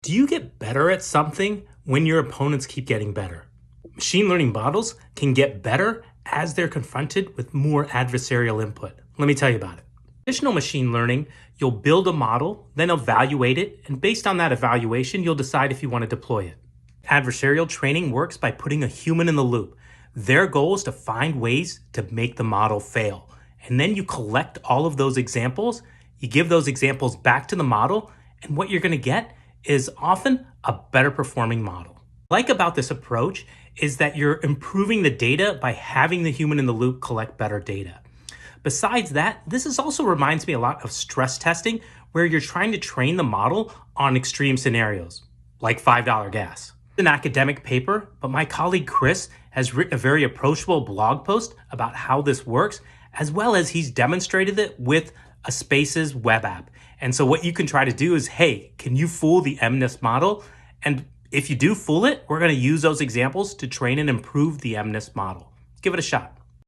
Do you get better at something when your opponents keep getting better? Machine learning models can get better as they're confronted with more adversarial input. Let me tell you about it. Traditional machine learning, you'll build a model, then evaluate it, and based on that evaluation, you'll decide if you want to deploy it. Adversarial training works by putting a human in the loop. Their goal is to find ways to make the model fail. And then you collect all of those examples, you give those examples back to the model, and what you're going to get is often a better performing model. What I like about this approach is that you're improving the data by having the human in the loop collect better data. Besides that, this also reminds me a lot of stress testing, where you're trying to train the model on extreme scenarios, like $5 gas. It's an academic paper, but my colleague Chris has written a very approachable blog post about how this works, as well as he's demonstrated it with a Spaces web app. And so what you can try to do is, hey, can you fool the MNIST model? And if you do fool it, we're going to use those examples to train and improve the MNIST model. Give it a shot.